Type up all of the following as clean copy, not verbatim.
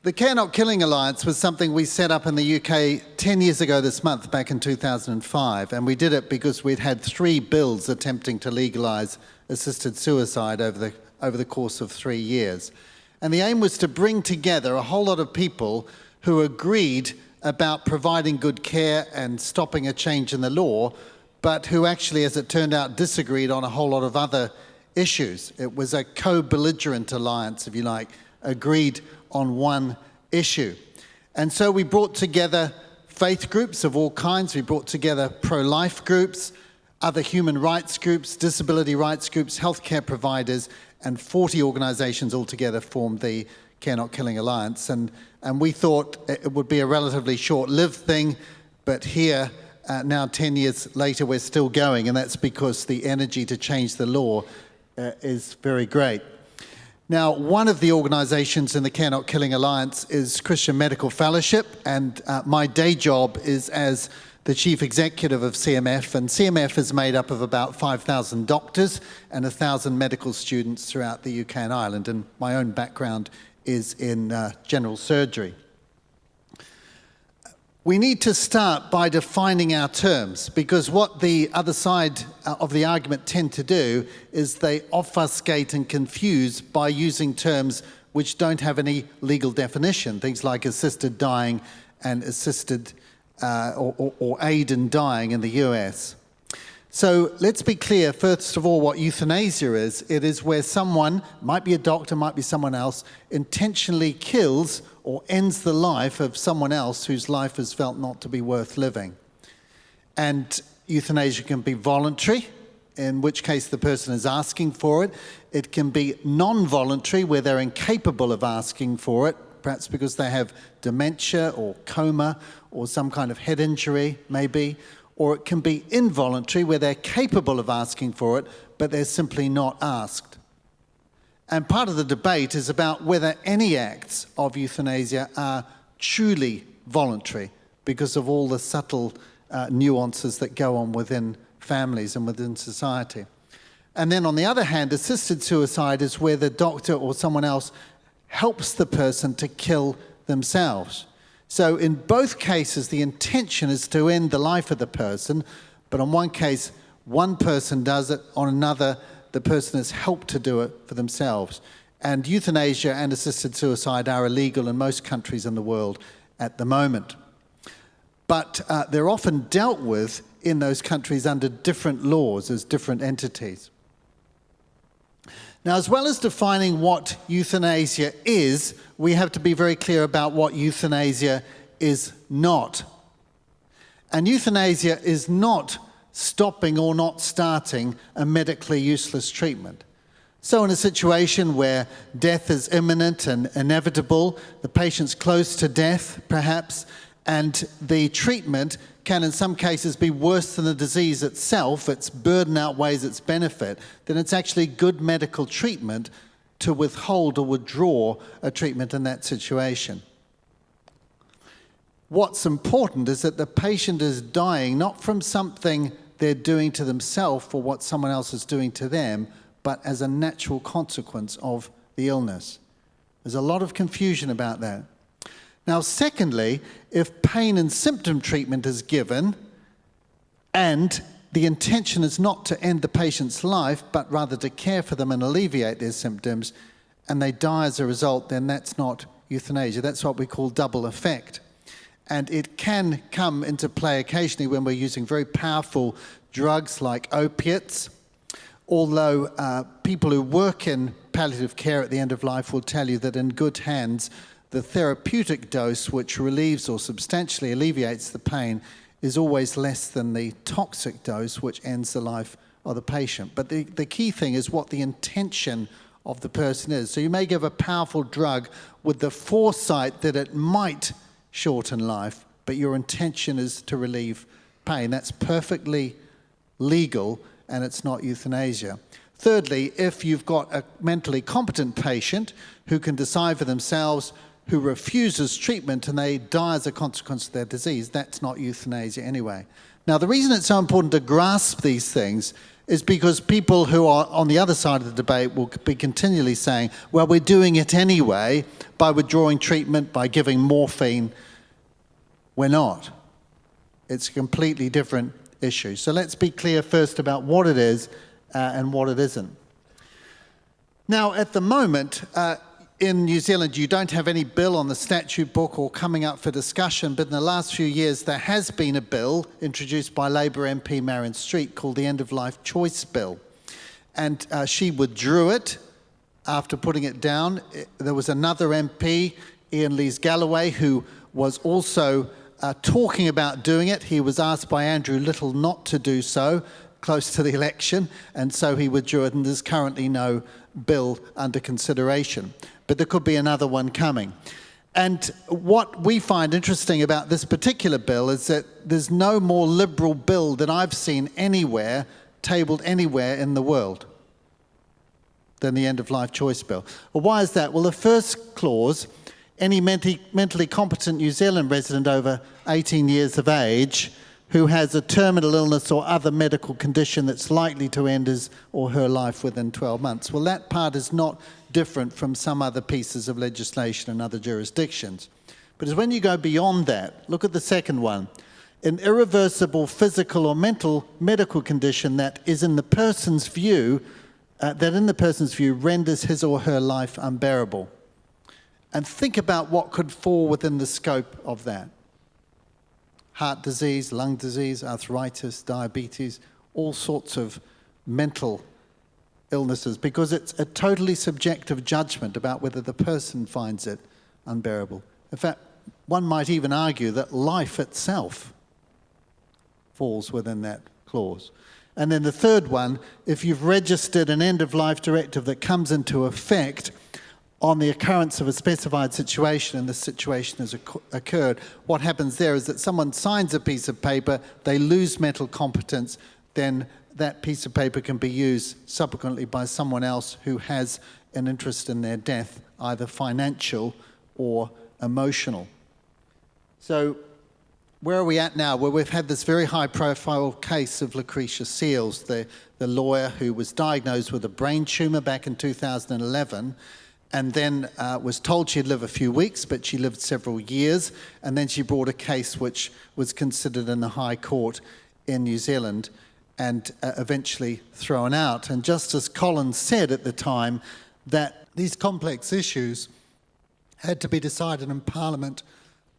The Care Not Killing Alliance was something we set up in the UK 10 years ago this month, back in 2005, and we did it because we'd had 3 bills attempting to legalise assisted suicide over the course of 3 years. And the aim was to bring together a whole lot of people who agreed about providing good care and stopping a change in the law, but who actually, as it turned out, disagreed on a whole lot of other issues. It was a co-belligerent alliance, if you like, agreed on one issue. And so we brought together faith groups of all kinds. We brought together pro-life groups, other human rights groups, disability rights groups, healthcare providers, and 40 organisations altogether formed the Care Not Killing Alliance. And we thought it would be a relatively short-lived thing, but here, now 10 years later, we're still going, and that's because the energy to change the law is very great. Now, one of the organisations in the Care Not Killing Alliance is Christian Medical Fellowship, and my day job is as the Chief Executive of CMF, and CMF is made up of about 5,000 doctors and 1,000 medical students throughout the UK and Ireland, and my own background is in general surgery. We need to start by defining our terms, because what the other side of the argument tend to do is they obfuscate and confuse by using terms which don't have any legal definition, things like assisted dying and assisted or aid in dying in the US. So let's be clear, first of all, what euthanasia is. It is where someone, might be a doctor, might be someone else, intentionally kills or ends the life of someone else whose life is felt not to be worth living. And euthanasia can be voluntary, in which case the person is asking for it. It can be non-voluntary, where they're incapable of asking for it, perhaps because they have dementia or coma or some kind of head injury, maybe. Or it can be involuntary, where they're capable of asking for it, but they're simply not asked. And part of the debate is about whether any acts of euthanasia are truly voluntary, because of all the subtle nuances that go on within families and within society. And then on the other hand, assisted suicide is where the doctor or someone else helps the person to kill themselves. So in both cases, the intention is to end the life of the person, but on one case, one person does it, on another, the person is helped to do it for themselves. And euthanasia and assisted suicide are illegal in most countries in the world at the moment. But they're often dealt with in those countries under different laws as different entities. Now, as well as defining what euthanasia is, we have to be very clear about what euthanasia is not. And euthanasia is not stopping or not starting a medically useless treatment. So in a situation where death is imminent and inevitable, the patient's close to death, perhaps, and the treatment can in some cases be worse than the disease itself, its burden outweighs its benefit, then it's actually good medical treatment to withhold or withdraw a treatment in that situation. What's important is that the patient is dying not from something they're doing to themselves or what someone else is doing to them, but as a natural consequence of the illness. There's a lot of confusion about that. Now, secondly, if pain and symptom treatment is given and the intention is not to end the patient's life, but rather to care for them and alleviate their symptoms, and they die as a result, then that's not euthanasia. That's what we call double effect. And it can come into play occasionally when we're using very powerful drugs like opiates, although people who work in palliative care at the end of life will tell you that in good hands, the therapeutic dose which relieves or substantially alleviates the pain is always less than the toxic dose which ends the life of the patient. But the key thing is what the intention of the person is. So you may give a powerful drug with the foresight that it might shorten life, but your intention is to relieve pain. That's perfectly legal, and it's not euthanasia. Thirdly, if you've got a mentally competent patient who can decide for themselves, who refuses treatment and they die as a consequence of their disease, that's not euthanasia anyway. Now, the reason it's so important to grasp these things is because people who are on the other side of the debate will be continually saying, well, we're doing it anyway by withdrawing treatment, by giving morphine. We're not. It's a completely different issue. So let's be clear first about what it is and what it isn't. Now, at the moment, in New Zealand, you don't have any bill on the statute book or coming up for discussion, but in the last few years, there has been a bill introduced by Labour MP Marion Street called the End of Life Choice Bill. And she withdrew it after putting it down. There was another MP, Ian Lees-Galloway, who was also talking about doing it. He was asked by Andrew Little not to do so close to the election, and so he withdrew it, and there's currently no bill under consideration. But there could be another one coming. And what we find interesting about this particular bill is that there's no more liberal bill that I've seen anywhere, tabled anywhere in the world, than the End of Life Choice Bill. Well, why is that? Well, the first clause, any mentally competent New Zealand resident over 18 years of age who has a terminal illness or other medical condition that's likely to end his or her life within 12 months. Well, that part is not different from some other pieces of legislation in other jurisdictions. But when you go beyond that, look at the second one. An irreversible physical or mental medical condition that is in the person's view, renders his or her life unbearable. And think about what could fall within the scope of that. Heart disease, lung disease, arthritis, diabetes, all sorts of mental illnesses, because it's a totally subjective judgment about whether the person finds it unbearable. In fact, one might even argue that life itself falls within that clause. And then the third one, if you've registered an end-of-life directive that comes into effect on the occurrence of a specified situation, and this situation has occurred, what happens there is that someone signs a piece of paper, they lose mental competence, then that piece of paper can be used subsequently by someone else who has an interest in their death, either financial or emotional. So where are we at now? Well, we've had this very high-profile case of Lucretia Seales, the lawyer who was diagnosed with a brain tumour back in 2011, and then was told she'd live a few weeks, but she lived several years, and then she brought a case which was considered in the High Court in New Zealand and eventually thrown out. And Justice Collins said at the time that these complex issues had to be decided in Parliament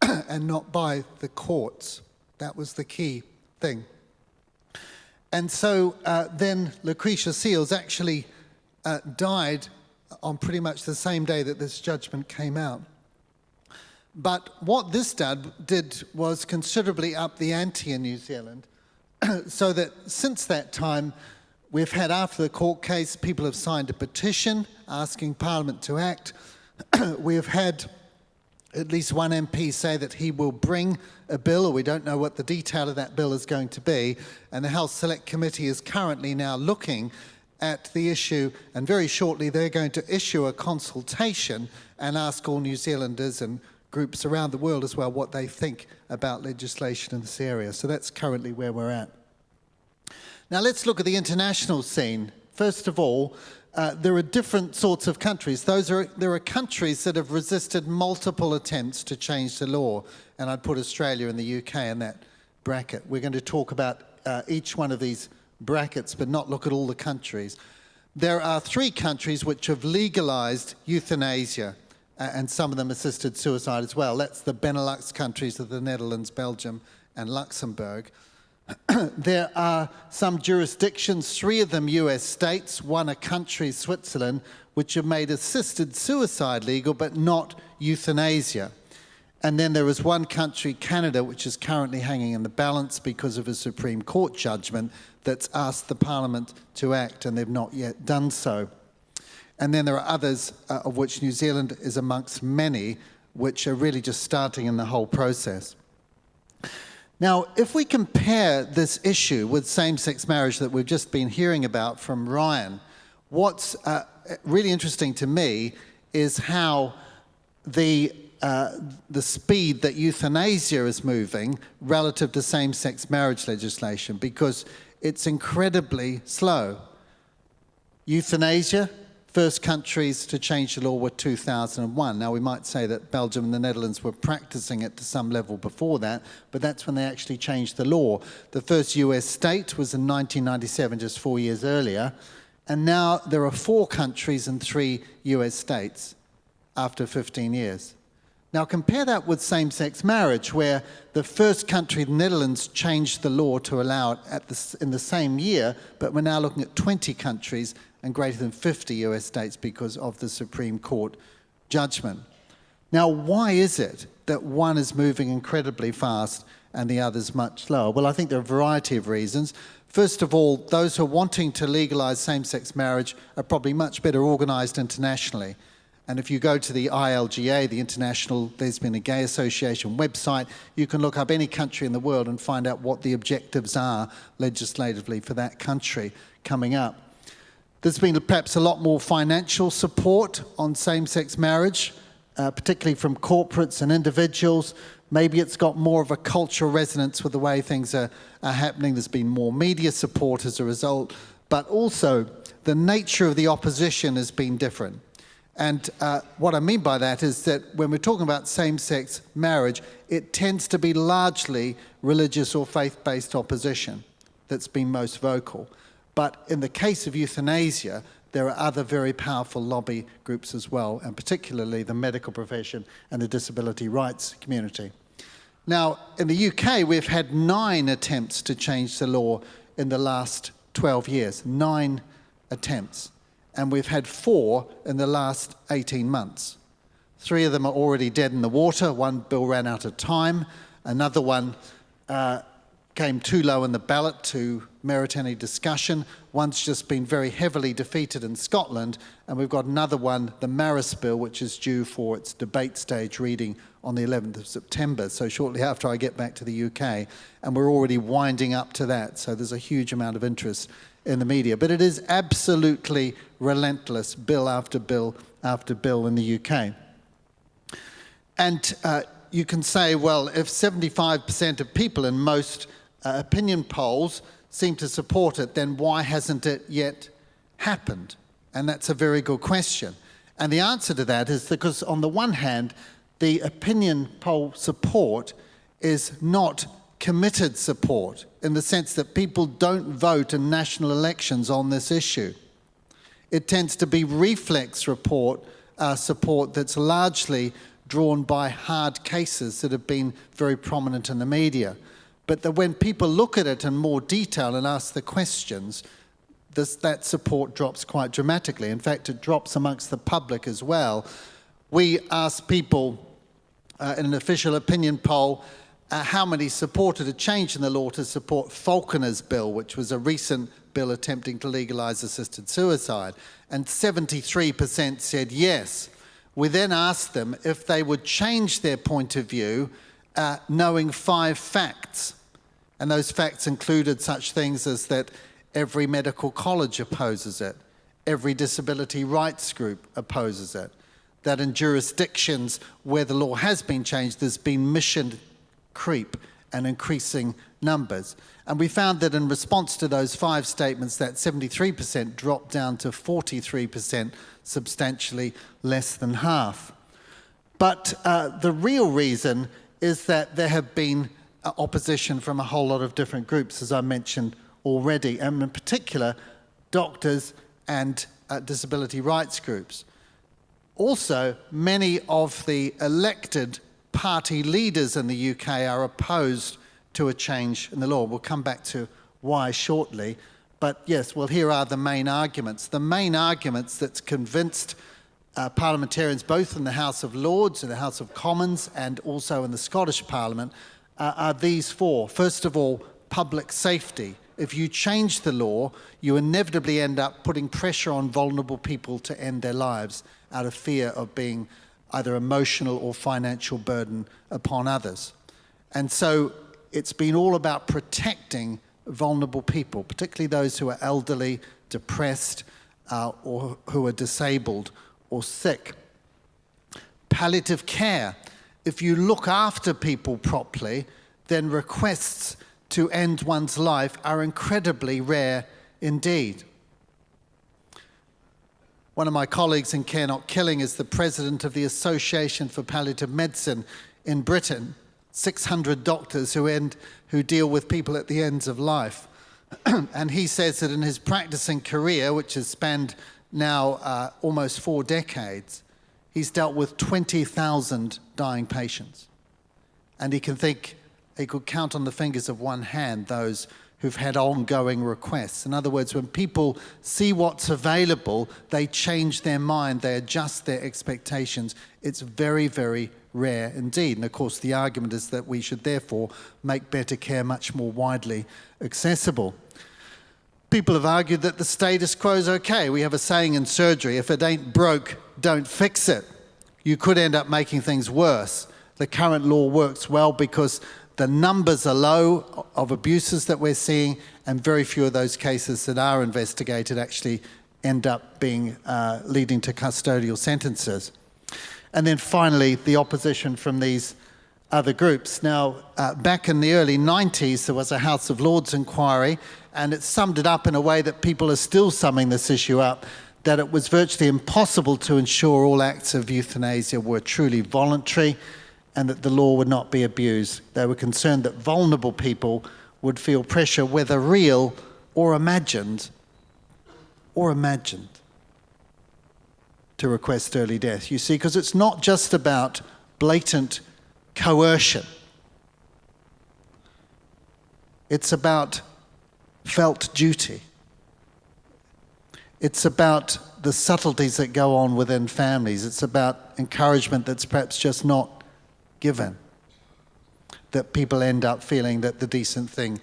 and not by the courts. That was the key thing. And so then Lucretia Seales actually died on pretty much the same day that this judgment came out. But what this did was considerably up the ante in New Zealand, so that since that time, we've had, after the court case, people have signed a petition asking Parliament to act. We have had at least one MP say that he will bring a bill, or we don't know what the detail of that bill is going to be, and the Health Select Committee is currently now looking at the issue, and very shortly they're going to issue a consultation and ask all New Zealanders and groups around the world as well what they think about legislation in this area. So that's currently where we're at. Now let's look at the international scene. First of all, there are different sorts of countries. There are countries that have resisted multiple attempts to change the law, and I'd put Australia and the UK in that bracket. We're going to talk about each one of these brackets, but not look at all the countries. There are 3 countries which have legalized euthanasia, and some of them assisted suicide as well. That's the Benelux countries of the Netherlands, Belgium, and Luxembourg. There are some jurisdictions, 3 of them US states, 1 a country, Switzerland, which have made assisted suicide legal, but not euthanasia. And then there is 1 country, Canada, which is currently hanging in the balance because of a Supreme Court judgment that's asked the Parliament to act, and they've not yet done so. And then there are others, of which New Zealand is amongst many, which are really just starting in the whole process. Now, if we compare this issue with same-sex marriage that we've just been hearing about from Ryan, what's really interesting to me is how the speed that euthanasia is moving relative to same-sex marriage legislation, because it's incredibly slow. Euthanasia, first countries to change the law were 2001. Now, we might say that Belgium and the Netherlands were practicing it to some level before that, but that's when they actually changed the law. The first US state was in 1997, just 4 years earlier, and now there are 4 countries and 3 US states after 15 years. Now, compare that with same-sex marriage, where the first country, the Netherlands, changed the law to allow it in the same year, but we're now looking at 20 countries and greater than 50 US states because of the Supreme Court judgment. Now, why is it that one is moving incredibly fast and the other's much slower? Well, I think there are a variety of reasons. First of all, those who are wanting to legalize same-sex marriage are probably much better organized internationally. And if you go to the ILGA, the International Lesbian and Gay Association website, you can look up any country in the world and find out what the objectives are legislatively for that country coming up. There's been perhaps a lot more financial support on same-sex marriage, particularly from corporates and individuals. Maybe it's got more of a cultural resonance with the way things are happening. There's been more media support as a result, but also the nature of the opposition has been different. And what I mean by that is that when we're talking about same-sex marriage, it tends to be largely religious or faith-based opposition that's been most vocal. But in the case of euthanasia, there are other very powerful lobby groups as well, and particularly the medical profession and the disability rights community. Now, in the UK, we've had 9 attempts to change the law in the last 12 years, 9 attempts. And we've had 4 in the last 18 months. 3 of them are already dead in the water. One bill ran out of time. Another one came too low in the ballot to merit any discussion. One's just been very heavily defeated in Scotland. And we've got another one, the Maris bill, which is due for its debate stage reading on the 11th of September, so shortly after I get back to the UK. And we're already winding up to that. So there's a huge amount of interest in the media. But it is absolutely relentless, bill after bill after bill in the UK. And you can say, well, if 75% of people in most opinion polls seem to support it, then why hasn't it yet happened? And that's a very good question. And the answer to that is because, on the one hand, the opinion poll support is not committed support, in the sense that people don't vote in national elections on this issue. It tends to be reflex support that's largely drawn by hard cases that have been very prominent in the media. But that when people look at it in more detail and ask the questions, that support drops quite dramatically. In fact, it drops amongst the public as well. We asked people in an official opinion poll how many supported a change in the law to support Falconer's bill, which was a recent bill attempting to legalize assisted suicide. And 73% said yes. We then asked them if they would change their point of view knowing 5 facts. And those facts included such things as that every medical college opposes it, every disability rights group opposes it, that in jurisdictions where the law has been changed, there's been mission creep and increasing numbers. And we found that in response to those 5 statements, that 73% dropped down to 43%, substantially less than half. But the real reason is that there have been opposition from a whole lot of different groups, as I mentioned already, and in particular, doctors and disability rights groups. Also, many of the elected party leaders in the UK are opposed to a change in the law. We'll come back to why shortly. But yes, well, here are the main arguments. The main arguments that's convinced parliamentarians, both in the House of Lords, in the House of Commons, and also in the Scottish Parliament, are these 4. First of all, public safety. If you change the law, you inevitably end up putting pressure on vulnerable people to end their lives out of fear of being either emotional or financial burden upon others. And so it's been all about protecting vulnerable people, particularly those who are elderly, depressed, or who are disabled or sick. Palliative care. If you look after people properly, then requests to end one's life are incredibly rare indeed. One of my colleagues in Care Not Killing is the president of the Association for Palliative Medicine in Britain, 600 doctors who deal with people at the ends of life. And he says that in his practicing career, which has spanned now almost 4 decades, he's dealt with 20,000 dying patients. And he could count on the fingers of one hand those who've had ongoing requests. In other words, when people see what's available, they change their mind, they adjust their expectations. It's very, very rare indeed. And of course, the argument is that we should therefore make better care much more widely accessible. People have argued that the status quo is okay. We have a saying in surgery, if it ain't broke, don't fix it. You could end up making things worse. The current law works well because the numbers are low of abuses that we're seeing, and very few of those cases that are investigated actually end up being leading to custodial sentences. And then finally, the opposition from these other groups. Now, back in the early 90s, there was a House of Lords inquiry, and it summed it up in a way that people are still summing this issue up, that it was virtually impossible to ensure all acts of euthanasia were truly voluntary, and that the law would not be abused. They were concerned that vulnerable people would feel pressure, whether real or imagined, to request early death. You see, because it's not just about blatant coercion. It's about felt duty. It's about the subtleties that go on within families. It's about encouragement that's perhaps just not given, that people end up feeling that the decent thing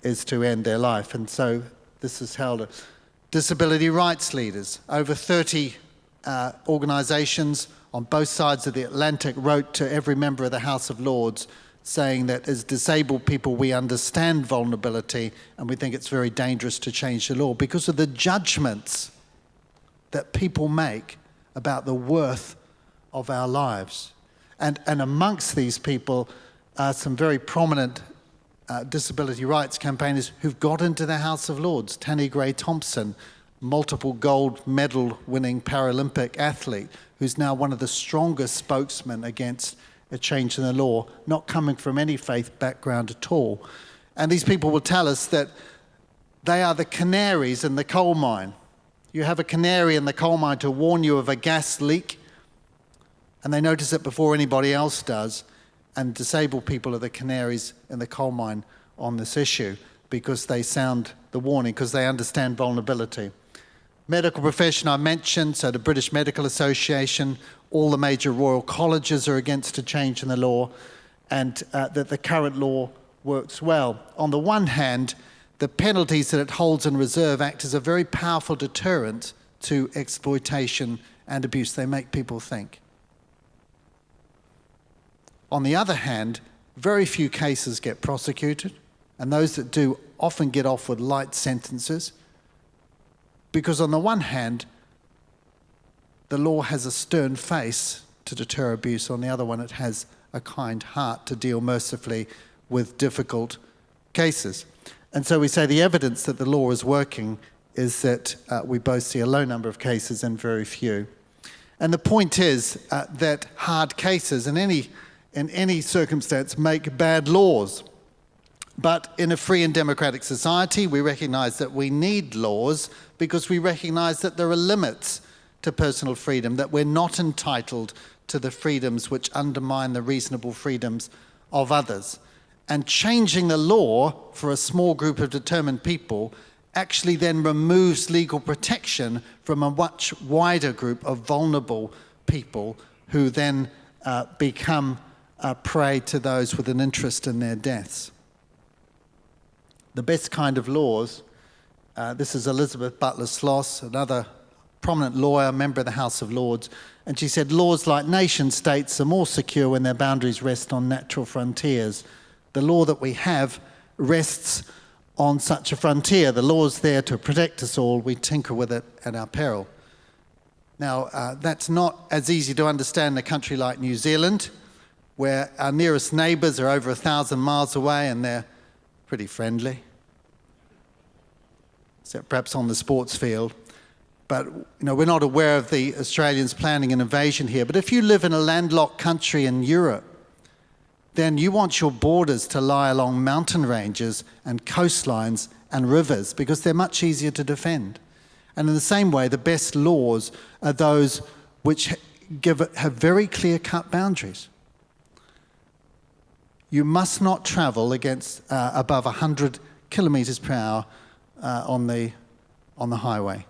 is to end their life. And so this is held. Disability rights leaders, over 30 organisations on both sides of the Atlantic wrote to every member of the House of Lords saying that as disabled people we understand vulnerability and we think it's very dangerous to change the law because of the judgments that people make about the worth of our lives. And amongst these people are some very prominent disability rights campaigners who've got into the House of Lords. Tanny Gray-Thompson, multiple gold medal winning Paralympic athlete, who's now one of the strongest spokesmen against a change in the law, not coming from any faith background at all. And these people will tell us that they are the canaries in the coal mine. You have a canary in the coal mine to warn you of a gas leak, and they notice it before anybody else does. And disabled people are the canaries in the coal mine on this issue because they sound the warning, because they understand vulnerability. Medical profession I mentioned, so the British Medical Association, all the major royal colleges are against a change in the law, and that the current law works well. On the one hand, the penalties that it holds in reserve act as a very powerful deterrent to exploitation and abuse. They make people think. On the other hand, very few cases get prosecuted, and those that do often get off with light sentences, because on the one hand, the law has a stern face to deter abuse. On the other one, it has a kind heart to deal mercifully with difficult cases. And so we say the evidence that the law is working is that we both see a low number of cases and very few. And the point is that hard cases in any circumstance make bad laws. But in a free and democratic society, we recognize that we need laws because we recognize that there are limits to personal freedom, that we're not entitled to the freedoms which undermine the reasonable freedoms of others. And changing the law for a small group of determined people actually then removes legal protection from a much wider group of vulnerable people who then become prey to those with an interest in their deaths. The best kind of laws, this is Elizabeth Butler-Sloss, another prominent lawyer, member of the House of Lords, and she said, laws like nation states are more secure when their boundaries rest on natural frontiers. The law that we have rests on such a frontier. The law's there to protect us all. We tinker with it at our peril. Now, that's not as easy to understand in a country like New Zealand, where our nearest neighbours are over 1,000 miles away and they're pretty friendly, except perhaps on the sports field. But we're not aware of the Australians planning an invasion here. But if you live in a landlocked country in Europe, then you want your borders to lie along mountain ranges and coastlines and rivers because they're much easier to defend. And in the same way, the best laws are those which have very clear-cut boundaries. You must not travel against above 100 kilometres per hour on the highway.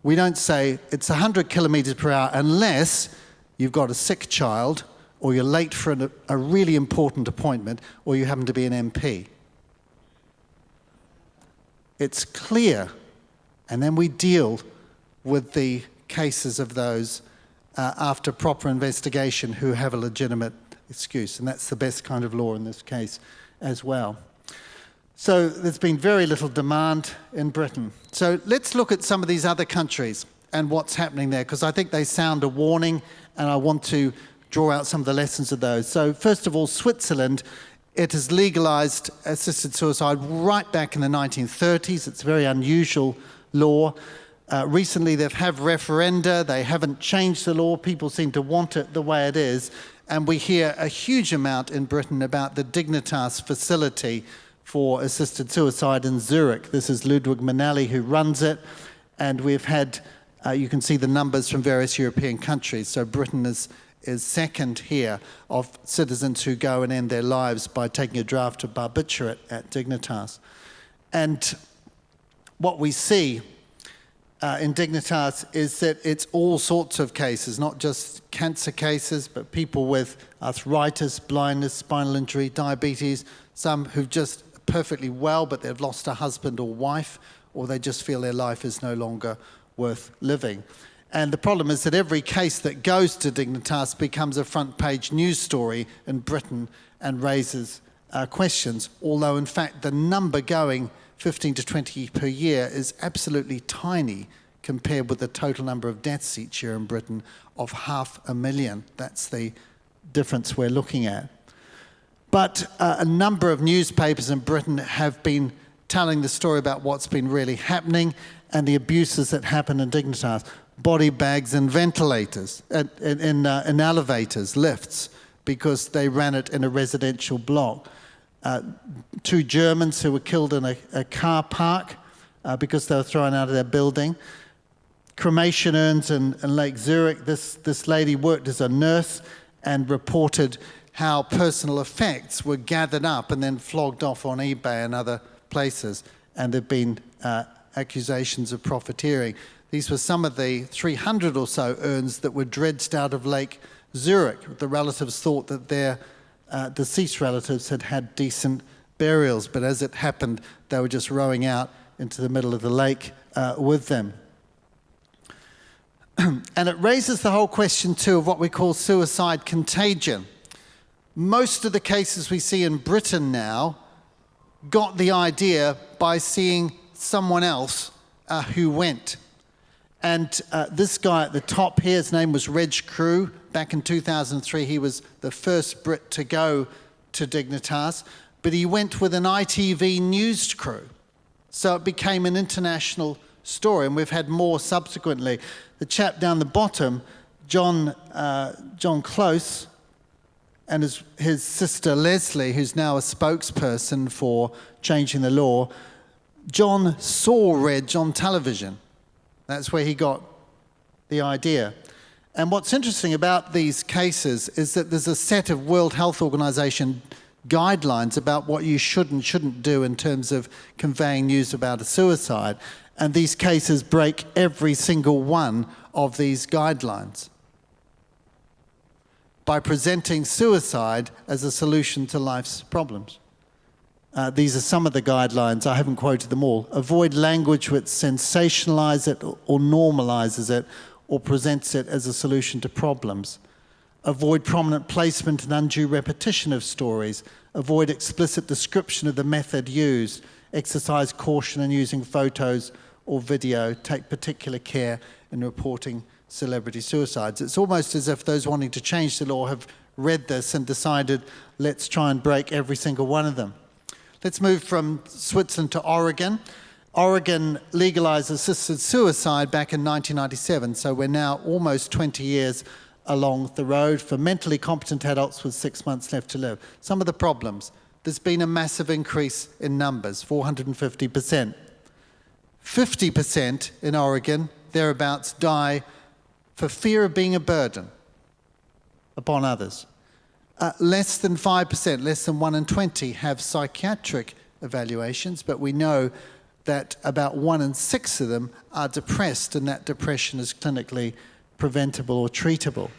We don't say it's 100 kilometres per hour unless you've got a sick child or you're late for a really important appointment or you happen to be an MP. It's clear, and then we deal with the cases of those after proper investigation who have a legitimate excuse, and that's the best kind of law in this case as well. So there's been very little demand in Britain. So let's look at some of these other countries and what's happening there, because I think they sound a warning, and I want to draw out some of the lessons of those. So first of all, Switzerland, it has legalized assisted suicide right back in the 1930s. It's a very unusual law. Recently, they've had referenda. They haven't changed the law. People seem to want it the way it is. And we hear a huge amount in Britain about the Dignitas facility for assisted suicide in Zurich. This is Ludwig Manelli who runs it. And we've had, you can see the numbers from various European countries. So Britain is second here of citizens who go and end their lives by taking a draft of barbiturate at Dignitas. And what we see in Dignitas is that it's all sorts of cases, not just cancer cases, but people with arthritis, blindness, spinal injury, diabetes, some who've just perfectly well, but they've lost a husband or wife, or they just feel their life is no longer worth living. And the problem is that every case that goes to Dignitas becomes a front-page news story in Britain and raises questions, although in fact the number going 15 to 20 per year is absolutely tiny compared with the total number of deaths each year in Britain of 500,000. That's the difference we're looking at. But a number of newspapers in Britain have been telling the story about what's been really happening and the abuses that happen in Dignitas. Body bags in ventilators, in elevators, lifts, because they ran it in a residential block. 2 Germans who were killed in a car park because they were thrown out of their building. Cremation urns in Lake Zurich. This lady worked as a nurse and reported how personal effects were gathered up and then flogged off on eBay and other places. And there have been accusations of profiteering. These were some of the 300 or so urns that were dredged out of Lake Zurich. The relatives thought that their deceased relatives had had decent burials, but as it happened, they were just rowing out into the middle of the lake with them. And it raises the whole question, too, of what we call suicide contagion. Most of the cases we see in Britain now got the idea by seeing someone else who went. And this guy at the top here, his name was Reg Crew. Back in 2003, he was the first Brit to go to Dignitas, but he went with an ITV news crew. So it became an international story, and we've had more subsequently. The chap down the bottom, John Close, and his sister Leslie, who's now a spokesperson for changing the law, John saw Reg on television. That's where he got the idea. And what's interesting about these cases is that there's a set of World Health Organization guidelines about what you should and shouldn't do in terms of conveying news about a suicide. And these cases break every single one of these guidelines by presenting suicide as a solution to life's problems. These are some of the guidelines. I haven't quoted them all. Avoid language which sensationalizes it or normalizes it or presents it as a solution to problems. Avoid prominent placement and undue repetition of stories. Avoid explicit description of the method used. Exercise caution in using photos or video. Take particular care in reporting celebrity suicides. It's almost as if those wanting to change the law have read this and decided, let's try and break every single one of them. Let's move from Switzerland to Oregon. Oregon legalized assisted suicide back in 1997, so we're now almost 20 years along the road for mentally competent adults with 6 months left to live. Some of the problems: there's been a massive increase in numbers, 450%. 50% in Oregon, thereabouts, die for fear of being a burden upon others. Less than 5%, less than 1 in 20, have psychiatric evaluations, but we know that about 1 in 6 of them are depressed, and that depression is clinically preventable or treatable.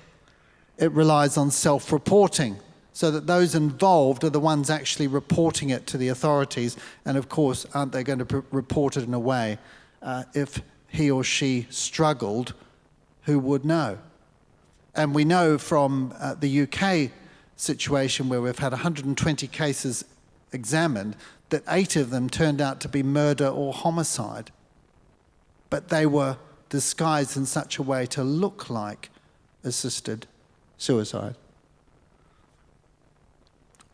It relies on self-reporting, so that those involved are the ones actually reporting it to the authorities, and of course, aren't they going to report it in a way, if he or she struggled, who would know? And we know from the UK situation, where we've had 120 cases examined, that 8 of them turned out to be murder or homicide. But they were disguised in such a way to look like assisted suicide.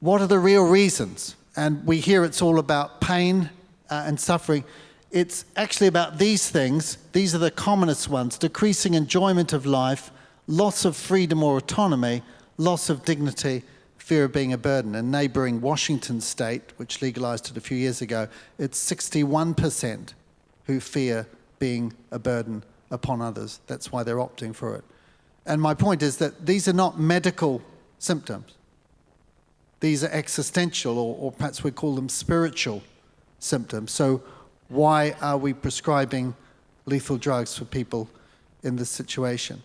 What are the real reasons? And we hear it's all about pain and suffering. It's actually about these things. These are the commonest ones: decreasing enjoyment of life, loss of freedom or autonomy, loss of dignity, fear of being a burden. In neighboring Washington state, which legalized it a few years ago, it's 61% who fear being a burden upon others. That's why they're opting for it. And my point is that these are not medical symptoms. These are existential, or perhaps we call them spiritual symptoms. So why are we prescribing lethal drugs for people in this situation?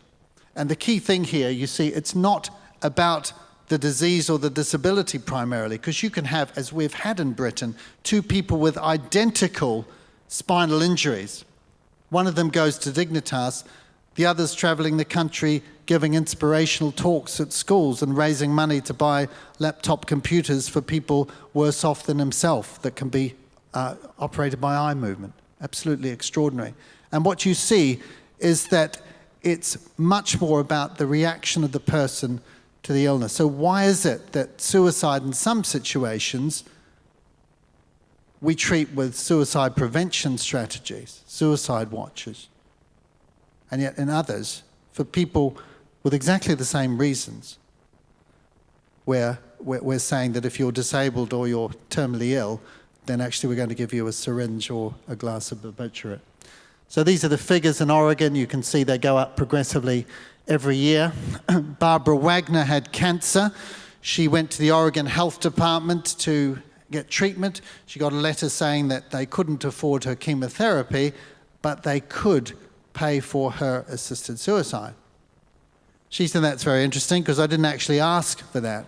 And the key thing here, you see, it's not about the disease or the disability primarily, because you can have, as we've had in Britain, 2 people with identical spinal injuries. One of them goes to Dignitas, the other's traveling the country giving inspirational talks at schools and raising money to buy laptop computers for people worse off than himself that can be operated by eye movement. Absolutely extraordinary. And what you see is that it's much more about the reaction of the person to the illness. So why is it that suicide in some situations we treat with suicide prevention strategies, suicide watches, and yet in others, for people with exactly the same reasons, where we're saying that if you're disabled or you're terminally ill, then actually we're going to give you a syringe or a glass of barbiturate. So these are the figures in Oregon. You can see they go up progressively every year. Barbara Wagner had cancer. She went to the Oregon Health Department to get treatment. She got a letter saying that they couldn't afford her chemotherapy, but they could pay for her assisted suicide. She said, that's very interesting, because I didn't actually ask for that.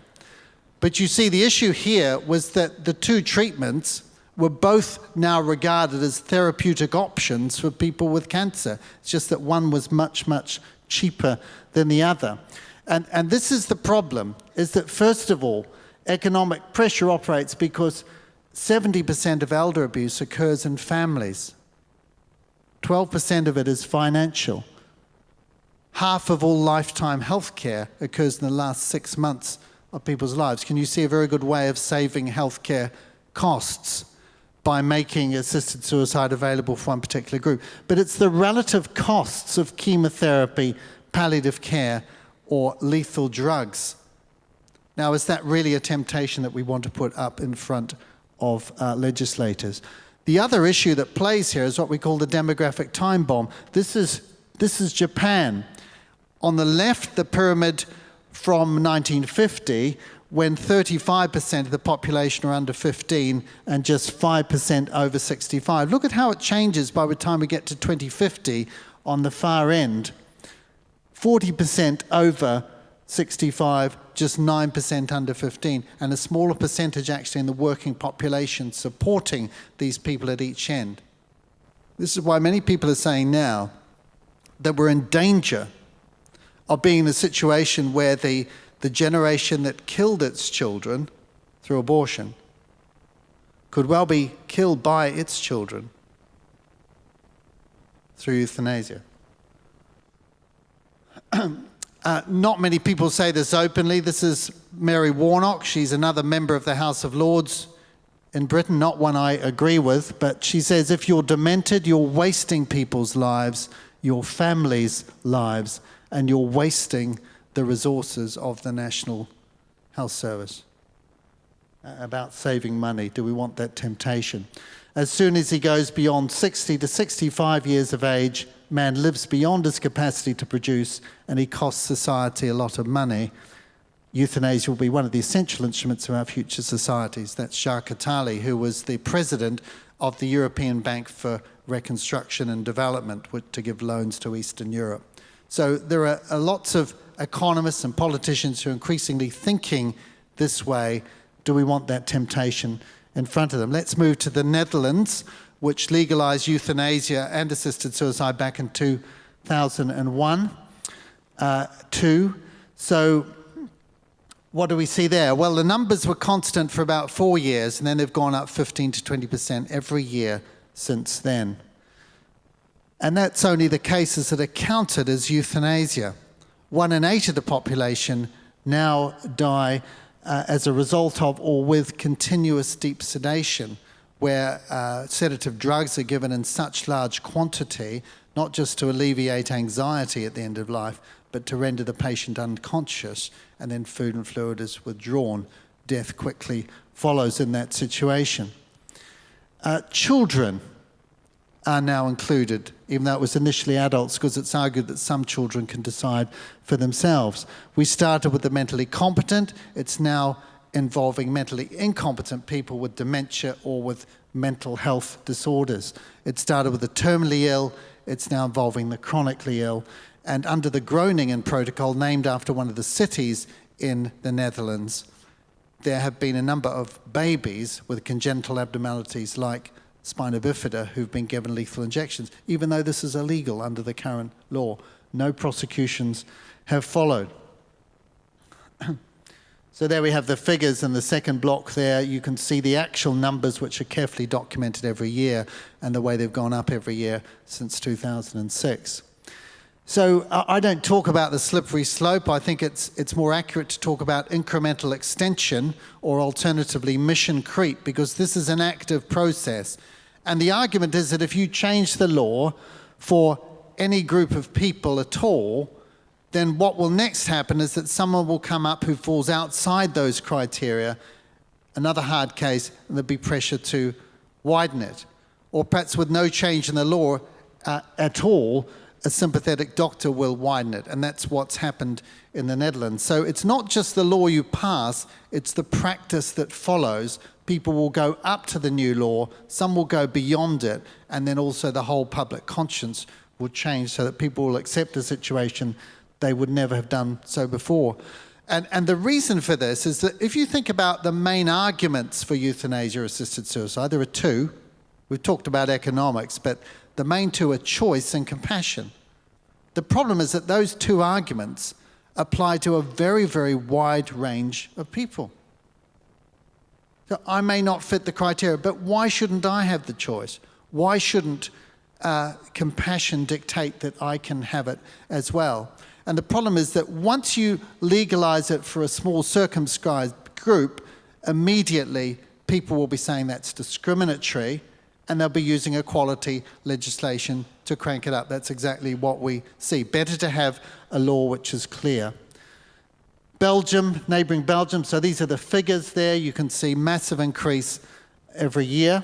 But you see, the issue here was that the 2 treatments were both now regarded as therapeutic options for people with cancer. It's just that one was much, much cheaper than the other. And this is the problem, is that first of all, economic pressure operates because 70% of elder abuse occurs in families. 12% of it is financial. Half of all lifetime health care occurs in the last 6 months of people's lives. Can you see a very good way of saving healthcare costs by making assisted suicide available for one particular group? But it's the relative costs of chemotherapy, palliative care, or lethal drugs. Now, is that really a temptation that we want to put up in front of legislators? The other issue that plays here is what we call the demographic time bomb. This is Japan. On the left, the pyramid from 1950, when 35% of the population are under 15 and just 5% over 65. Look at how it changes by the time we get to 2050 on the far end. 40% over 65, just 9% under 15, and a smaller percentage actually in the working population supporting these people at each end. This is why many people are saying now that we're in danger of being in a situation where the generation that killed its children through abortion could well be killed by its children through euthanasia. Not many people say this openly. This is Mary Warnock. She's another member of the House of Lords in Britain, not one I agree with, but she says if you're demented, you're wasting people's lives, your families' lives, and you're wasting the resources of the National Health Service. About saving money, do we want that temptation? As soon as he goes beyond 60 to 65 years of age, man lives beyond his capacity to produce, and he costs society a lot of money. Euthanasia will be one of the essential instruments of our future societies. That's Jacques Attali, who was the president of the European Bank for Reconstruction and Development, to give loans to Eastern Europe. So there are lots of economists and politicians who are increasingly thinking this way. Do we want that temptation in front of them? Let's move to the Netherlands, which legalized euthanasia and assisted suicide back in 2001. So what do we see there? Well, the numbers were constant for about 4 years, and then they've gone up 15 to 20% every year since then. And that's only the cases that are counted as euthanasia. 1 in 8 of the population now die as a result of or with continuous deep sedation, where sedative drugs are given in such large quantity, not just to alleviate anxiety at the end of life, but to render the patient unconscious, and then food and fluid is withdrawn. Death quickly follows in that situation. Children are now included, even though it was initially adults, because it's argued that some children can decide for themselves. We started with the mentally competent. It's now involving mentally incompetent people with dementia or with mental health disorders. It started with the terminally ill. It's now involving the chronically ill. And under the Groningen Protocol, named after one of the cities in the Netherlands, there have been a number of babies with congenital abnormalities like spina bifida who've been given lethal injections, even though this is illegal under the current law. No prosecutions have followed. So there we have the figures in the second block there. You can see the actual numbers, which are carefully documented every year, and the way they've gone up every year since 2006. So I don't talk about the slippery slope. I think it's more accurate to talk about incremental extension, or alternatively mission creep, because this is an active process. And the argument is that if you change the law for any group of people at all, then what will next happen is that someone will come up who falls outside those criteria, another hard case, and there'll be pressure to widen it. Or perhaps with no change in the law at all, a sympathetic doctor will widen it, and that's what's happened in the Netherlands. So it's not just the law you pass, it's the practice that follows. People will go up to the new law, some will go beyond it, and then also the whole public conscience will change so that people will accept a situation they would never have done so before. And the reason for this is that if you think about the main arguments for euthanasia-assisted suicide, there are two. We've talked about economics, but the main two are choice and compassion. The problem is that those two arguments apply to a very, very wide range of people. So I may not fit the criteria, but why shouldn't I have the choice? Why shouldn't compassion dictate that I can have it as well? And the problem is that once you legalize it for a small circumscribed group, immediately people will be saying that's discriminatory, and they'll be using equality legislation to crank it up. That's exactly what we see. Better to have a law which is clear. Belgium, neighboring Belgium, so these are the figures there. You can see massive increase every year.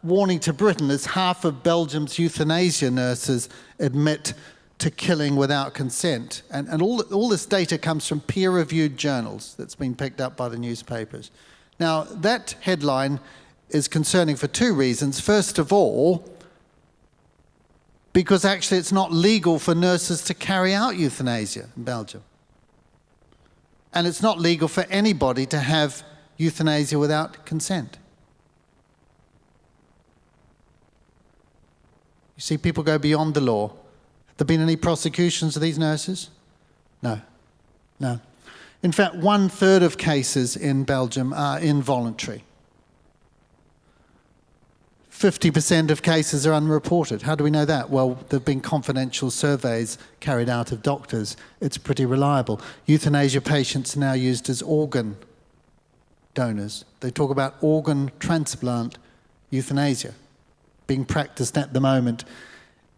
Warning to Britain is half of Belgium's euthanasia nurses admit to killing without consent. And all this data comes from peer-reviewed journals that's been picked up by the newspapers. Now, that headline is concerning for two reasons. First of all, because actually it's not legal for nurses to carry out euthanasia in Belgium. And it's not legal for anybody to have euthanasia without consent. You see, people go beyond the law. Have there been any prosecutions of these nurses? No. No. In fact, 1/3 of cases in Belgium are involuntary. 50% of cases are unreported. How do we know that? Well, there have been confidential surveys carried out of doctors. It's pretty reliable. Euthanasia patients are now used as organ donors. They talk about organ transplant euthanasia being practiced at the moment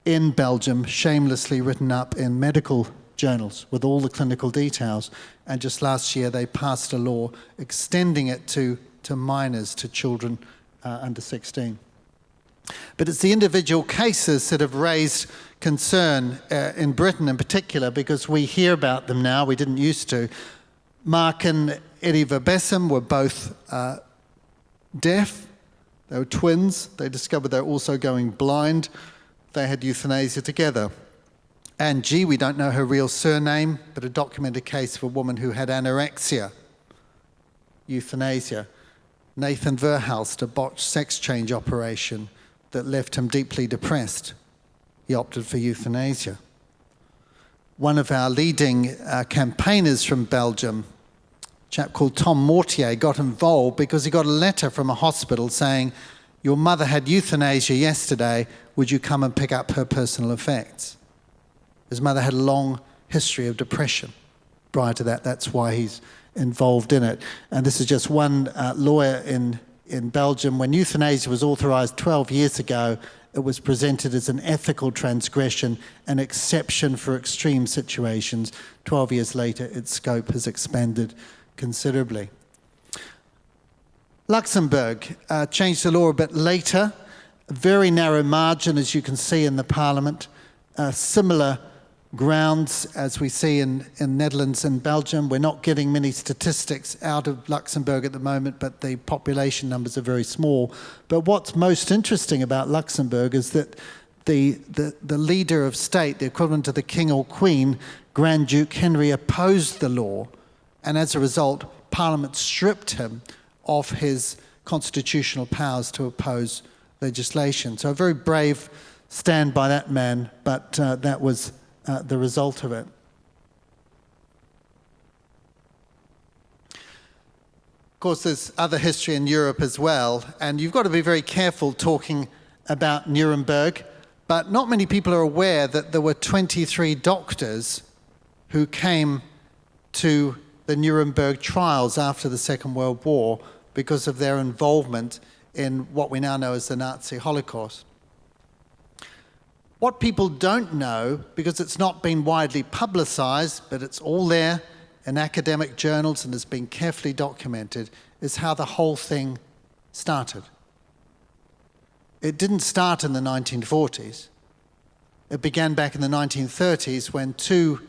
in Belgium, shamelessly written up in medical journals with all the clinical details. And just last year they passed a law extending it to minors, to children under 16. But it's the individual cases that have raised concern in Britain in particular, because we hear about them now, we didn't used to. Mark and Eddie Verbessem were both deaf. They were twins. They discovered they were also going blind. They had euthanasia together. And G, we don't know her real surname, but a documented case of a woman who had anorexia, euthanasia. Nathan Verhulst, a botched sex change operation that left him deeply depressed. He opted for euthanasia. One of our leading campaigners from Belgium, a chap called Tom Mortier, got involved because he got a letter from a hospital saying, "Your mother had euthanasia yesterday, would you come and pick up her personal effects?" His mother had a long history of depression prior to that. That's why he's involved in it. And this is just one lawyer in Belgium. When euthanasia was authorized 12 years ago, it was presented as an ethical transgression, an exception for extreme situations. 12 years later, its scope has expanded considerably. Luxembourg changed the law a bit later, a very narrow margin, as you can see in the Parliament, similar grounds as we see in Netherlands and Belgium. We're not getting many statistics out of Luxembourg at the moment, but the population numbers are very small. But what's most interesting about Luxembourg is that the leader of state, the equivalent of the king or queen, Grand Duke Henry, opposed the law, and as a result, Parliament stripped him of his constitutional powers to oppose legislation. So a very brave stand by that man, but that was the result of it. Of course, there's other history in Europe as well, and you've got to be very careful talking about Nuremberg, but not many people are aware that there were 23 doctors who came to the Nuremberg trials after the Second World War because of their involvement in what we now know as the Nazi Holocaust. What people don't know, because it's not been widely publicized, but it's all there in academic journals and has been carefully documented, is how the whole thing started. It didn't start in the 1940s. It began back in the 1930s when two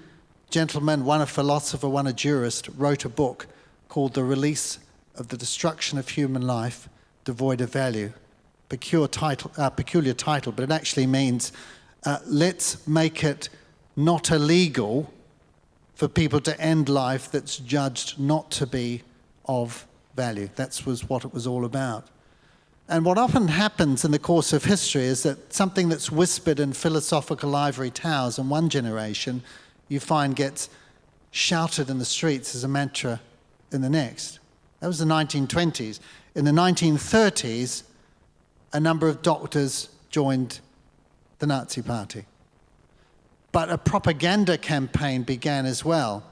gentlemen, one a philosopher, one a jurist, wrote a book called The Release of the Destruction of Human Life, Devoid of Value. Peculiar title, but it actually means let's make it not illegal for people to end life that's judged not to be of value. That was what it was all about. And what often happens in the course of history is that something that's whispered in philosophical ivory towers in one generation, you find gets shouted in the streets as a mantra in the next. That was the 1920s. In the 1930s, a number of doctors joined the Nazi Party. But a propaganda campaign began as well,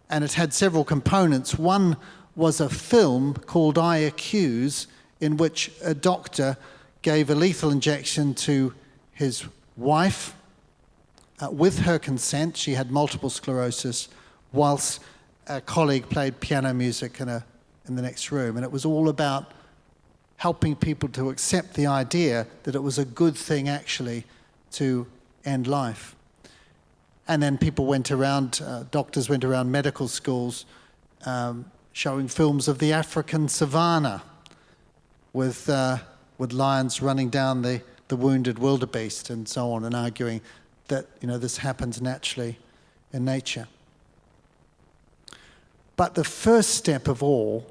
and it had several components. One was a film called I Accuse, in which a doctor gave a lethal injection to his wife with her consent. She had multiple sclerosis, whilst a colleague played piano music in the next room. And it was all about helping people to accept the idea that it was a good thing actually to end life. And then people went around, doctors went around medical schools showing films of the African savannah with lions running down the wounded wildebeest and so on, and arguing that this happens naturally in nature. But the first step of all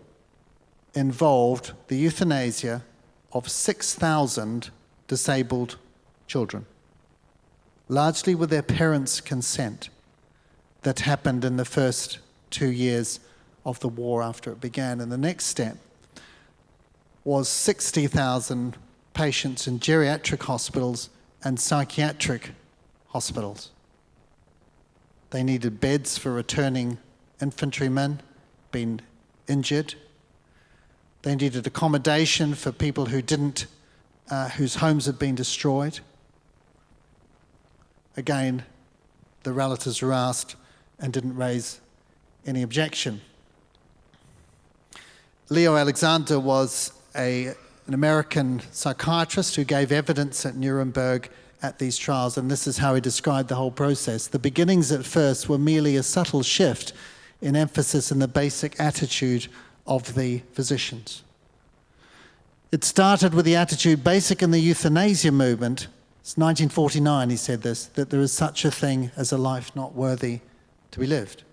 involved the euthanasia of 6,000 disabled children, largely with their parents' consent, that happened in the first 2 years of the war after it began. And the next step was 60,000 patients in geriatric hospitals and psychiatric hospitals. They needed beds for returning infantrymen been injured. They needed accommodation for people who whose homes had been destroyed. Again, the relatives were asked and didn't raise any objection. Leo Alexander was an American psychiatrist who gave evidence at Nuremberg at these trials, and this is how he described the whole process. The beginnings at first were merely a subtle shift in emphasis in the basic attitude of the physicians. It started with the attitude basic in the euthanasia movement. It's 1949, he said this, that there is such a thing as a life not worthy to be lived.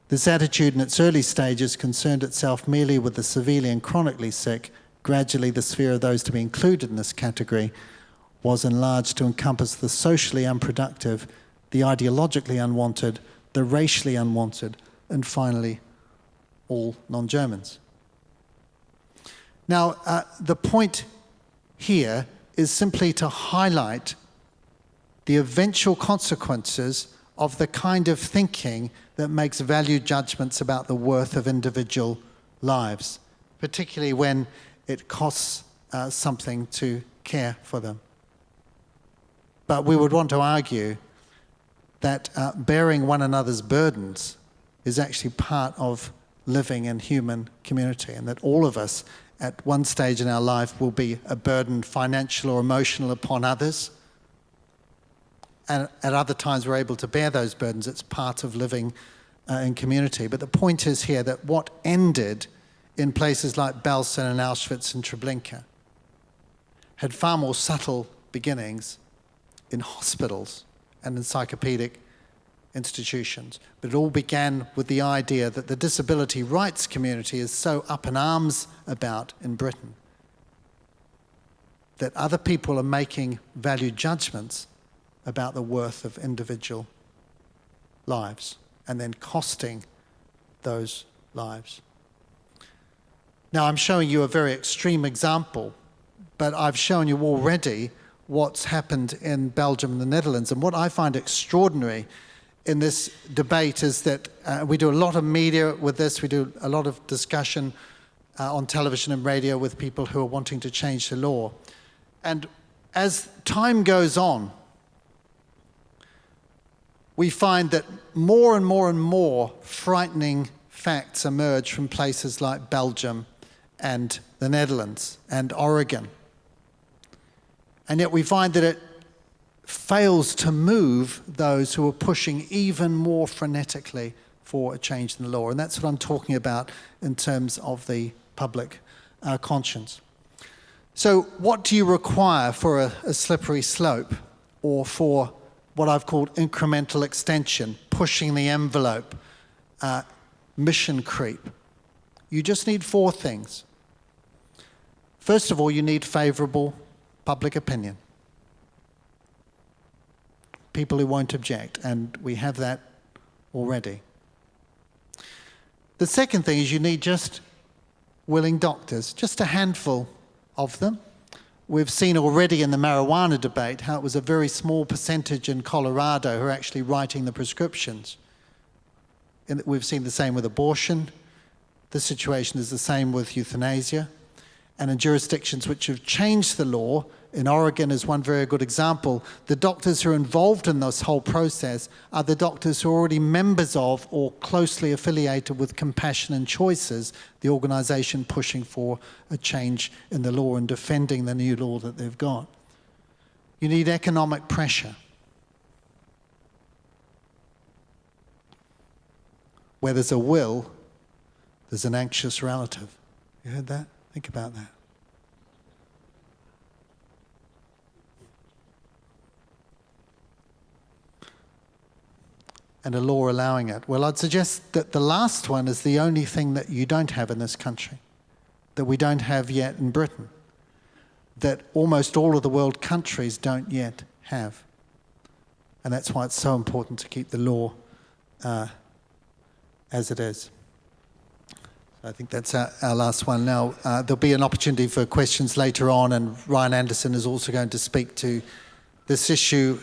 This attitude in its early stages concerned itself merely with the severely and chronically sick. Gradually, the sphere of those to be included in this category was enlarged to encompass the socially unproductive, the ideologically unwanted, the racially unwanted, and finally, all non-Germans. Now, the point here is simply to highlight the eventual consequences of the kind of thinking that makes value judgments about the worth of individual lives, particularly when it costs something to care for them. But we would want to argue that bearing one another's burdens is actually part of living in human community, and that all of us at one stage in our life will be a burden, financial or emotional, upon others. And at other times we're able to bear those burdens. It's part of living in community. But the point is here that what ended in places like Belsen and Auschwitz and Treblinka had far more subtle beginnings in hospitals and encyclopedic institutions. But it all began with the idea that the disability rights community is so up in arms about in Britain that other people are making value judgments about the worth of individual lives and then costing those lives. Now, I'm showing you a very extreme example, but I've shown you already what's happened in Belgium and the Netherlands. And what I find extraordinary in this debate is that we do a lot of media with this. We do a lot of discussion on television and radio with people who are wanting to change the law. And as time goes on, we find that more and more and more frightening facts emerge from places like Belgium and the Netherlands and Oregon. And yet we find that it fails to move those who are pushing even more frenetically for a change in the law. And that's what I'm talking about in terms of the public conscience. So what do you require for a slippery slope, or for what I've called incremental extension, pushing the envelope, mission creep? You just need four things. First of all, you need favourable public opinion. People who won't object, and we have that already. The second thing is you need just willing doctors, just a handful of them. We've seen already in the marijuana debate how it was a very small percentage in Colorado who are actually writing the prescriptions. And we've seen the same with abortion. The situation is the same with euthanasia. And in jurisdictions which have changed the law, in Oregon is one very good example, the doctors who are involved in this whole process are the doctors who are already members of or closely affiliated with Compassion and Choices, the organization pushing for a change in the law and defending the new law that they've got. You need economic pressure. Where there's a will, there's an anxious relative. You heard that? Think about that. And a law allowing it. Well, I'd suggest that the last one is the only thing that you don't have in this country, that we don't have yet in Britain, that almost all of the world countries don't yet have. And that's why it's so important to keep the law as it is. I think that's our last one. Now, there'll be an opportunity for questions later on, and Ryan Anderson is also going to speak to this issue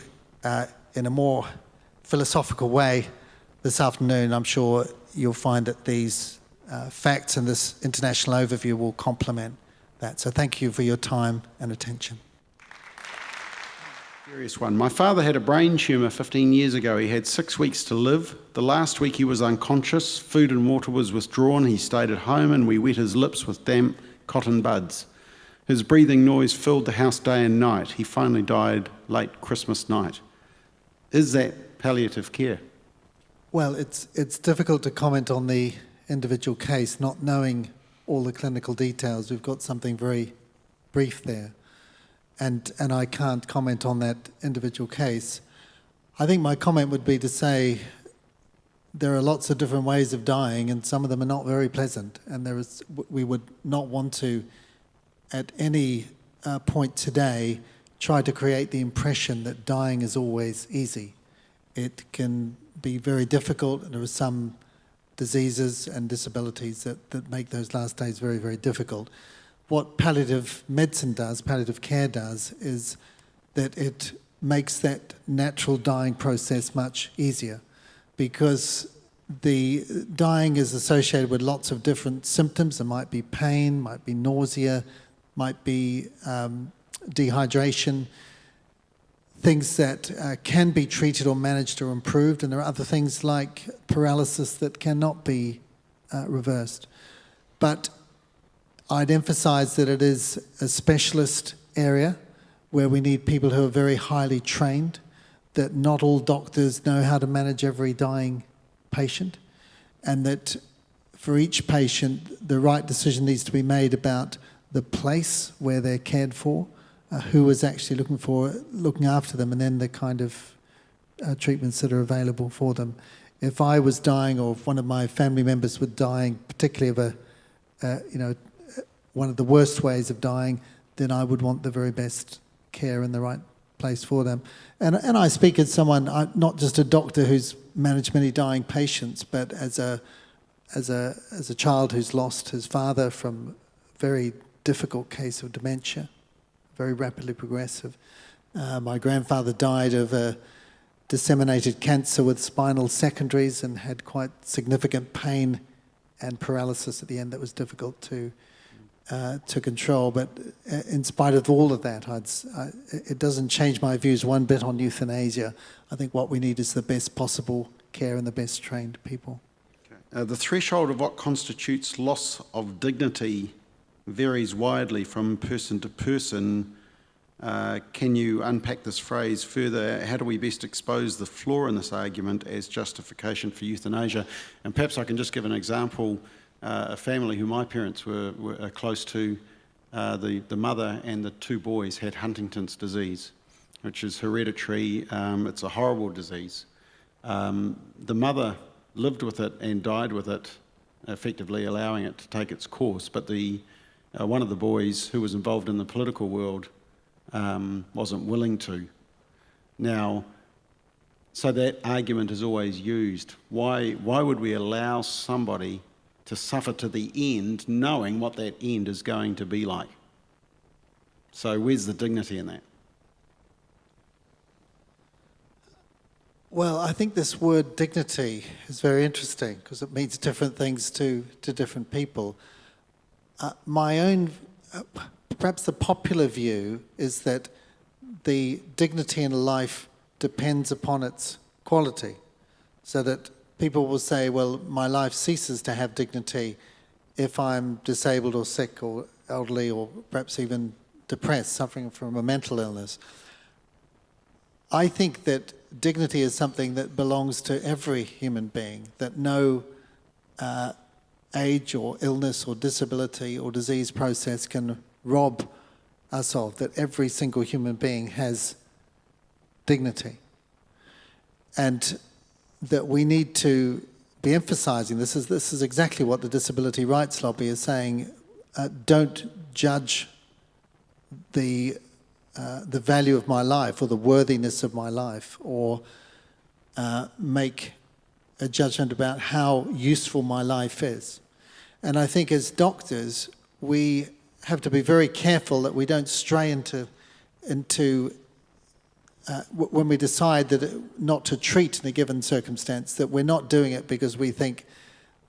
in a more philosophical way this afternoon. I'm sure you'll find that these facts and this international overview will complement that. So thank you for your time and attention. Serious one. My father had a brain tumour 15 years ago. He had 6 weeks to live. The last week he was unconscious. Food and water was withdrawn. He stayed at home and we wet his lips with damp cotton buds. His breathing noise filled the house day and night. He finally died late Christmas night. Is that palliative care? Well, it's difficult to comment on the individual case, not knowing all the clinical details. We've got something very brief there. And I can't comment on that individual case. I think my comment would be to say there are lots of different ways of dying, and some of them are not very pleasant. And we would not want to, at any point today, try to create the impression that dying is always easy. It can be very difficult. There are some diseases and disabilities that make those last days very, very difficult. What palliative medicine does, palliative care does, is that it makes that natural dying process much easier, because the dying is associated with lots of different symptoms. There might be pain, might be nausea, might be dehydration, things that can be treated or managed or improved, and there are other things like paralysis that cannot be reversed. But I'd emphasise that it is a specialist area where we need people who are very highly trained, that not all doctors know how to manage every dying patient, and that for each patient the right decision needs to be made about the place where they're cared for, who is actually looking after them, and then the kind of treatments that are available for them. If I was dying, or if one of my family members were dying, particularly of one of the worst ways of dying, then I would want the very best care in the right place for them. And I speak as someone, not just a doctor who's managed many dying patients, but as a child who's lost his father from a very difficult case of dementia, very rapidly progressive. My grandfather died of a disseminated cancer with spinal secondaries and had quite significant pain and paralysis at the end that was difficult to control. But in spite of all of that, it doesn't change my views one bit on euthanasia. I think what we need is the best possible care and the best trained people. Okay. The threshold of what constitutes loss of dignity varies widely from person to person. Can you unpack this phrase further? How do we best expose the flaw in this argument as justification for euthanasia? And perhaps I can just give an example. A family who my parents were close to, the mother and the 2 boys had Huntington's disease, which is hereditary. It's a horrible disease. The mother lived with it and died with it, effectively allowing it to take its course. But one of the boys, who was involved in the political world, wasn't willing to. Now, so that argument is always used. Why would we allow somebody to suffer to the end, knowing what that end is going to be like? So where's the dignity in that? Well, I think this word dignity is very interesting because it means different things to different people. My own, perhaps the popular view is that the dignity in life depends upon its quality, so that people will say, well, my life ceases to have dignity if I'm disabled or sick or elderly or perhaps even depressed, suffering from a mental illness. I think that dignity is something that belongs to every human being, that no age or illness or disability or disease process can rob us of, that every single human being has dignity. And that we need to be emphasising, this is exactly what the disability rights lobby is saying, don't judge the value of my life or the worthiness of my life, or make a judgment about how useful my life is. And I think as doctors, we have to be very careful that we don't stray into when we decide that not to treat in a given circumstance, that we're not doing it because we think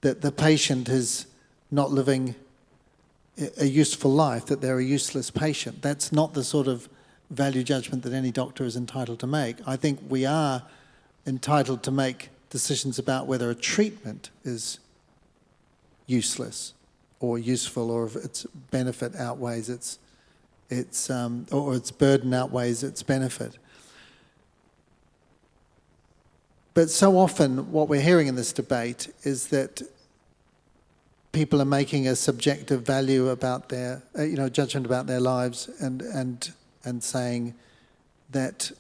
that the patient is not living a useful life, that they're a useless patient. That's not the sort of value judgment that any doctor is entitled to make. I think we are entitled to make decisions about whether a treatment is useless or useful, or if its benefit outweighs or its burden outweighs its benefit. But so often what we're hearing in this debate is that people are making a subjective value about their, judgment about their lives, and saying that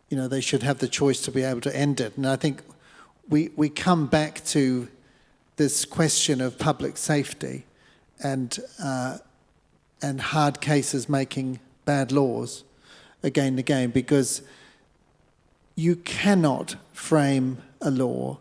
they should have the choice to be able to end it. And I think we come back to this question of public safety and hard cases making bad laws again and again, because you cannot frame a law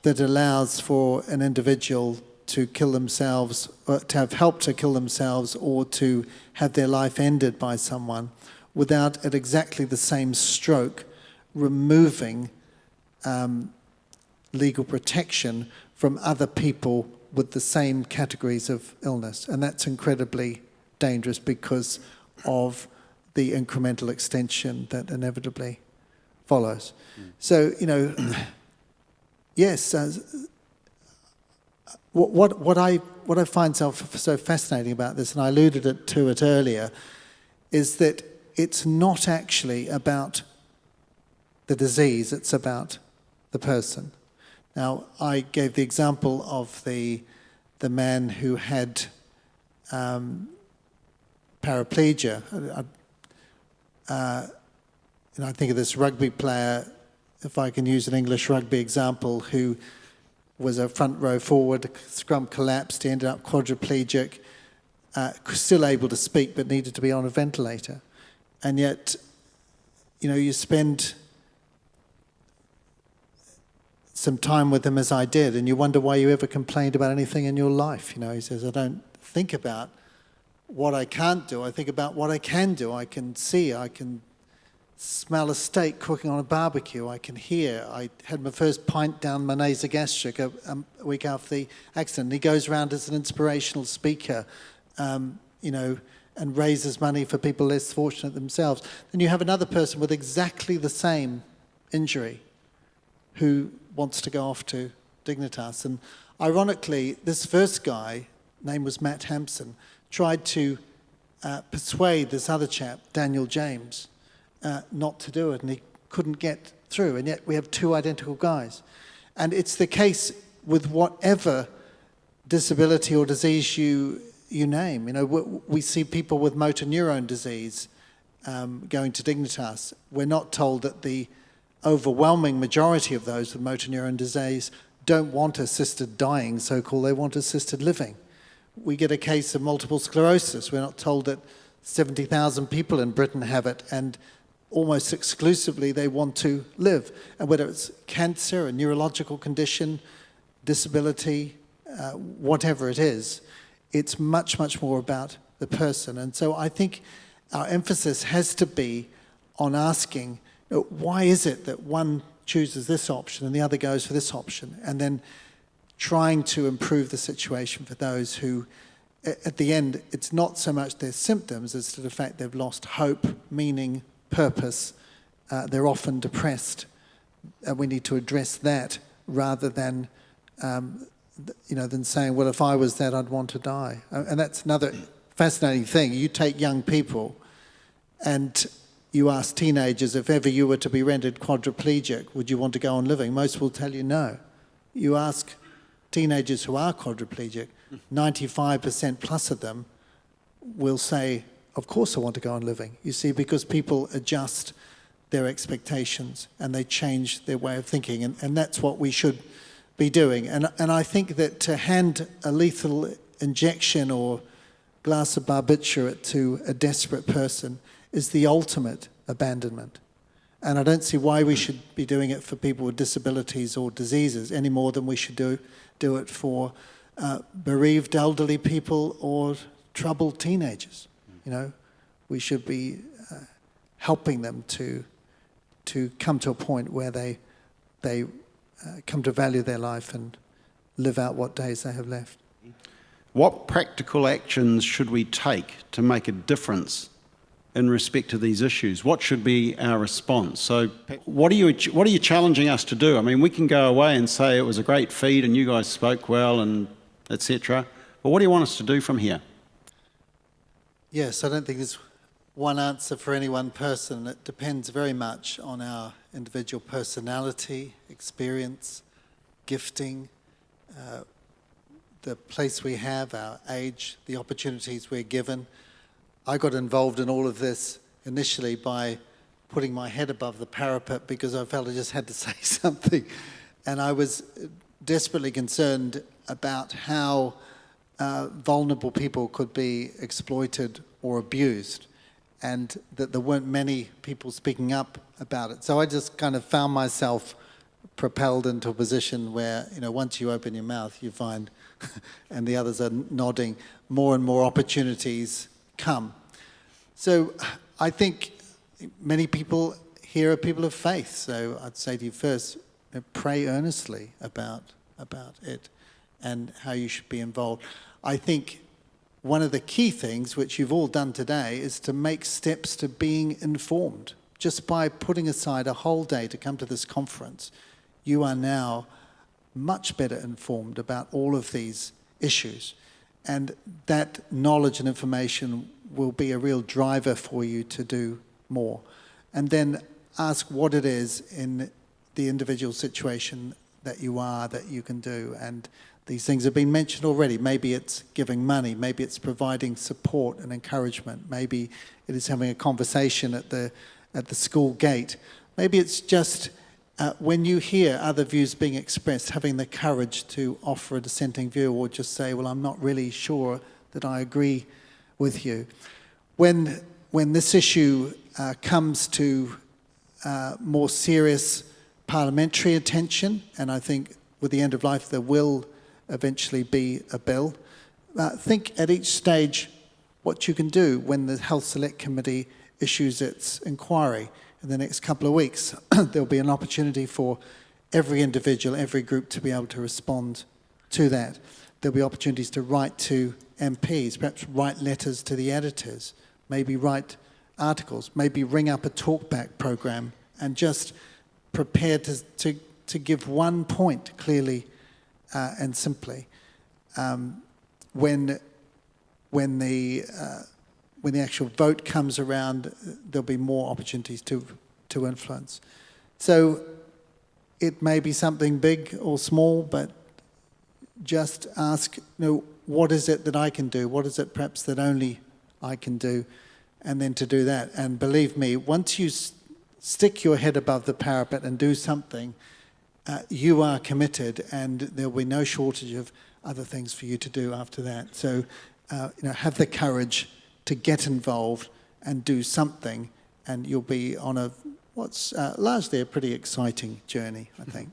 that allows for an individual to kill themselves, or to have helped to kill themselves, or to have their life ended by someone without at exactly the same stroke removing legal protection from other people with the same categories of illness. And that's incredibly dangerous because of the incremental extension that inevitably follows. So, yes, what I find so fascinating about this, and I alluded to it earlier, is that it's not actually about the disease, it's about the person. Now, I gave the example of the man who had paraplegia. I think of this rugby player, if I can use an English rugby example, who was a front row forward, scrum collapsed, he ended up quadriplegic, still able to speak but needed to be on a ventilator. And yet, you spend some time with him, as I did, and you wonder why you ever complained about anything in your life. He says, I don't think about what I can't do, I think about what I can do. I can see, I can smell a steak cooking on a barbecue, I can hear. I had my first pint down my nasogastric a week after the accident. He goes around as an inspirational speaker, and raises money for people less fortunate themselves. Then you have another person with exactly the same injury who wants to go off to Dignitas. And ironically, this first guy, name was Matt Hampson, tried to persuade this other chap, Daniel James, not to do it, and he couldn't get through. And yet we have two identical guys. And it's the case with whatever disability or disease you name. We see people with motor neurone disease going to Dignitas. We're not told that the overwhelming majority of those with motor neuron disease don't want assisted dying, so-called, they want assisted living. We get a case of multiple sclerosis. We're not told that 70,000 people in Britain have it, and almost exclusively they want to live. And whether it's cancer, a neurological condition, disability, whatever it is, it's much, much more about the person. And so I think our emphasis has to be on asking, why is it that one chooses this option and the other goes for this option? And then trying to improve the situation for those who, at the end, it's not so much their symptoms as to the fact they've lost hope, meaning, purpose. They're often depressed, and we need to address that rather than than saying, well, if I was that, I'd want to die. And that's another fascinating thing. You take young people and you ask teenagers, if ever you were to be rendered quadriplegic, would you want to go on living? Most will tell you no. You ask teenagers who are quadriplegic, 95% plus of them will say, of course I want to go on living. You see, because people adjust their expectations and they change their way of thinking. And that's what we should be doing. And I think that to hand a lethal injection or glass of barbiturate to a desperate person is the ultimate abandonment. And I don't see why we should be doing it for people with disabilities or diseases any more than we should do it for bereaved elderly people or troubled teenagers. You know, we should be helping them to come to a point where they come to value their life and live out what days they have left. What practical actions should we take to make a difference in respect to these issues? What should be our response? So what are you challenging us to do? I mean, we can go away and say it was a great feed and you guys spoke well and etc. But what do you want us to do from here? Yes, I don't think there's one answer for any one person. It depends very much on our individual personality, experience, gifting, the place we have, our age, the opportunities we're given. I got involved in all of this initially by putting my head above the parapet because I felt I just had to say something. And I was desperately concerned about how vulnerable people could be exploited or abused, and that there weren't many people speaking up about it. So I just kind of found myself propelled into a position where, you know, once you open your mouth, you find, and the others are nodding, more and more opportunities come. So I think many people here are people of faith. So I'd say to you first, pray earnestly about it and how you should be involved. I think one of the key things, which you've all done today, is to make steps to being informed. Just by putting aside a whole day to come to this conference, you are now much better informed about all of these issues. And that knowledge and information will be a real driver for you to do more. And then ask what it is in the individual situation that you can do. And these things have been mentioned already. Maybe it's giving money, maybe it's providing support and encouragement, maybe it is having a conversation at the school gate. Maybe it's just when you hear other views being expressed, having the courage to offer a dissenting view or just say, well, I'm not really sure that I agree with you. When this issue comes to more serious parliamentary attention, and I think with the end of life there will eventually be a bill, think at each stage what you can do when the Health Select Committee issues its inquiry. In the next couple of weeks, there'll be an opportunity for every individual, every group to be able to respond to that. There'll be opportunities to write to MPs, perhaps write letters to the editors, maybe write articles, maybe ring up a talkback program and just prepare to give one point clearly and simply. When the actual vote comes around, there'll be more opportunities to influence. So it may be something big or small, but just ask, what is it that I can do? What is it perhaps that only I can do? And then to do that. And believe me, once you stick your head above the parapet and do something, you are committed, and there'll be no shortage of other things for you to do after that. So, have the courage to get involved and do something, and you'll be on what's largely a pretty exciting journey, I think.